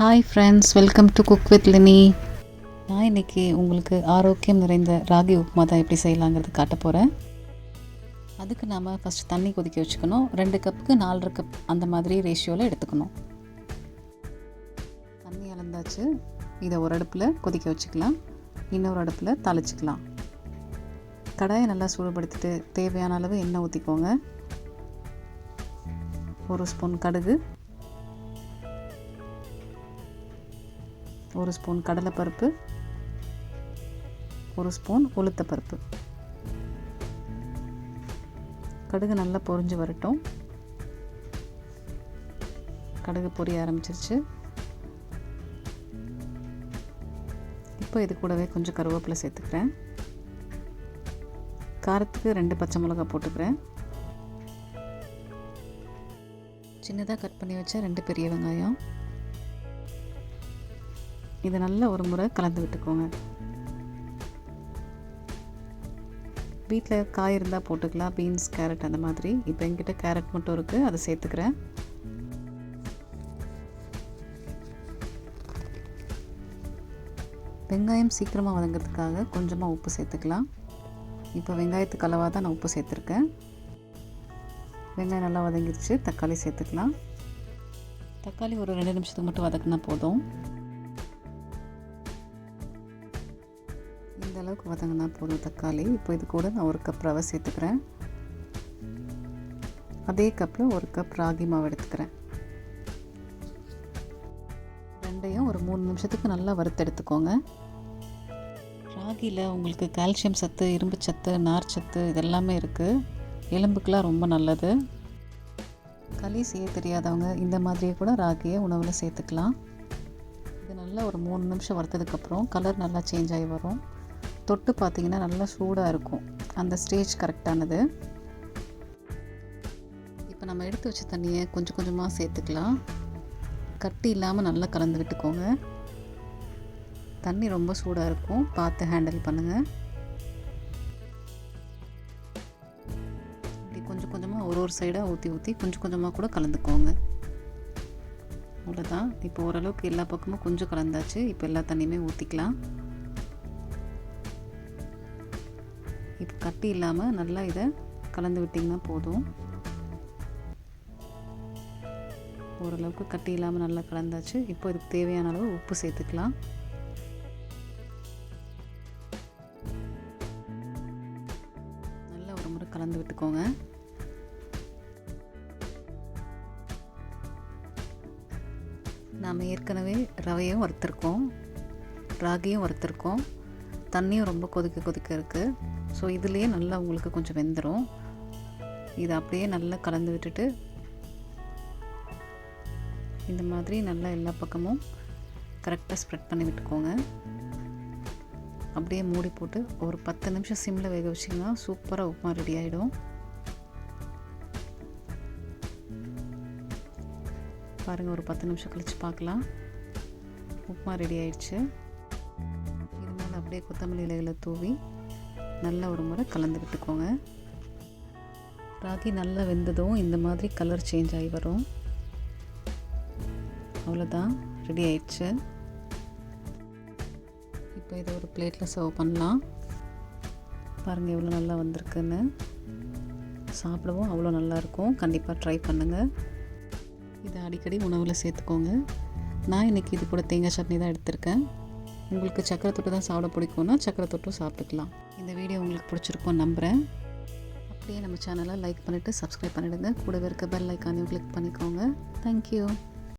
Hi friends, welcome to cook with Lini. நான் இன்றைக்கி உங்களுக்கு ஆரோக்கியம் நிறைந்த ராகி உப்புமா தான் எப்படி செய்யலாங்கிறது காட்ட போகிறேன். அதுக்கு நாம் ஃபஸ்ட்டு தண்ணி கொதிக்க வச்சுக்கணும். 2 கப்புக்கு 4.5 கப் அந்த மாதிரி ரேஷியோவில் எடுத்துக்கணும். தண்ணி அளந்தாச்சு. இதை ஒரு அடுப்பில் கொதிக்க வச்சுக்கலாம், இன்னொரு அடுப்பில் தாளிச்சிக்கலாம். கடாயை நல்லா சூடுபடுத்திட்டு தேவையான அளவு எண்ணெய் ஊற்றிக்கோங்க. 1 ஸ்பூன் கடுகு, 1 ஸ்பூன் கடலைப்பருப்பு, 1 ஸ்பூன் உளுத்தப்பருப்பு. கடுகு நல்லா பொரிஞ்சு வரட்டும். கடுகு பொரிய ஆரம்பிச்சிருச்சு. இப்போ இது கூடவே கொஞ்சம் கருவேப்பிலை சேர்த்துக்கிறேன். காரத்துக்கு 2 பச்சை மிளகாய் போட்டுக்கிறேன். சின்னதாக கட் பண்ணி வச்ச 2 பெரிய வெங்காயம். இதை நல்லா ஒரு முறை கலந்து விட்டுக்கோங்க. வீட்டில் காய் இருந்தால் போட்டுக்கலாம், பீன்ஸ், கேரட் அந்த மாதிரி. இப்போ என்கிட்ட கேரட் மட்டும் இருக்குது, அதை சேர்த்துக்கிறேன். வெங்காயம் சீக்கிரமாக வதங்கிறதுக்காக கொஞ்சமாக உப்பு சேர்த்துக்கலாம். இப்போ வெங்காயத்துக்கு அளவாக தான் நான் உப்பு சேர்த்துருக்கேன். வெங்காயம் நல்லா வதங்கிடுச்சு. தக்காளி சேர்த்துக்கலாம். தக்காளி ஒரு 2 நிமிஷத்துக்கு மட்டும் வதக்கினா போதும். இந்த அளவுக்கு வதங்கினா போதும் தக்காளி. இப்போ இது கூட நான் 1 கப் ரவை சேர்த்துக்கிறேன். அதே கப்பில் 1 கப் ராகி மாவு எடுத்துக்கிறேன். ரெண்டையும் ஒரு 3 நிமிஷத்துக்கு நல்லா வறுத்தெடுத்துக்கோங்க. ராகியில் உங்களுக்கு கால்சியம் சத்து, இரும்பு சத்து, நார் சத்து இதெல்லாமே இருக்குது. எலும்புக்கெலாம் ரொம்ப நல்லது. களி செய்ய தெரியாதவங்க இந்த மாதிரியே கூட ராகியை உணவில் சேர்த்துக்கலாம். இது நல்லா ஒரு 3 நிமிஷம் வறுத்ததுக்கப்புறம் கலர் நல்லா சேஞ்ச் ஆகி வரும். தொட்டு பார்த்திங்கன்னா நல்லா சூடாக இருக்கும். அந்த ஸ்டேஜ் கரெக்டானது. இப்போ நம்ம எடுத்து வச்ச தண்ணியை கொஞ்சம் கொஞ்சமாக சேர்த்துக்கலாம். கட்டி இல்லாமல் நல்லா கலந்து விட்டுக்கோங்க. தண்ணி ரொம்ப சூடாக இருக்கும், பார்த்து ஹேண்டில் பண்ணுங்கள். இப்படி கொஞ்சம் கொஞ்சமாக ஒரு சைடாக ஊற்றி கொஞ்சம் கொஞ்சமாக கூட கலந்துக்கோங்க. அவ்வளோதான். இப்போ ஓரளவுக்கு எல்லா பக்கமும் கொஞ்சம் கலந்தாச்சு. இப்போ எல்லா தண்ணியுமே ஊற்றிக்கலாம். இப்போ கட்டி இல்லாமல் நல்லா இதை கலந்து விட்டிங்கன்னா போதும். ஓரளவுக்கு கட்டி இல்லாமல் நல்லா கலந்தாச்சு. இப்போ இதுக்கு தேவையான அளவு உப்பு சேர்த்துக்கலாம். நல்லா ஒரு முறை கலந்து விட்டுக்கோங்க. நாம் ஏற்கனவே ரவையும் வறுத்துருக்கோம், ராகியும் வறுத்துருக்கோம். தண்ணியும் ரொம்ப கொதிக்க இருக்குது. ஸோ இதுலேயே நல்லா உங்களுக்கு கொஞ்சம் வெந்துடும். இதை அப்படியே நல்லா கலந்து விட்டுட்டு இந்த மாதிரி நல்லா எல்லா பக்கமும் கரெக்டாக ஸ்ப்ரெட் பண்ணி விட்டுக்கோங்க. அப்படியே மூடி போட்டு ஒரு 10 நிமிஷம் சிம்மில் வேக வச்சிங்கன்னா சூப்பராக உப்புமா ரெடி ஆகிடும். பாருங்கள், ஒரு 10 நிமிஷம் கழித்து பார்க்கலாம். உப்புமா ரெடி ஆயிடுச்சு. இது மேலே அப்படியே கொத்தமல்லி இலைகளை தூவி நல்லா ஒரு முறை கலந்து விட்டுக்கோங்க. ராகி நல்லா வெந்ததும் இந்த மாதிரி கலர் சேஞ்ச் ஆகி வரும். அவ்வளோதான், ரெடி ஆயிடுச்சு. இப்போ இதை ஒரு பிளேட்டில் சர்வ் பண்ணலாம். பாருங்கள் எவ்வளோ நல்லா வந்திருக்குன்னு. சாப்பிடவும் அவ்வளோ நல்லாயிருக்கும். கண்டிப்பாக ட்ரை பண்ணுங்கள். இதை அடிக்கடி உணவில் சேர்த்துக்கோங்க. நான் இன்றைக்கி இது கூட தேங்காய் சட்னி தான் எடுத்திருக்கேன். உங்களுக்கு சக்கரை தொட்டு தான் சாப்பிட பிடிக்கும்னா சக்கரை தொட்டும் சாப்பிட்டுக்கலாம். இந்த வீடியோ உங்களுக்கு பிடிச்சிருக்கோன்னு நம்புகிறேன். அப்படியே நம்ம சேனலை லைக் பண்ணிவிட்டு சப்ஸ்கிரைப் பண்ணிவிடுங்க. கூடவே இருக்க பெல் ஐக்கானையும் கிளிக் பண்ணிக்கோங்க. தேங்க்யூ.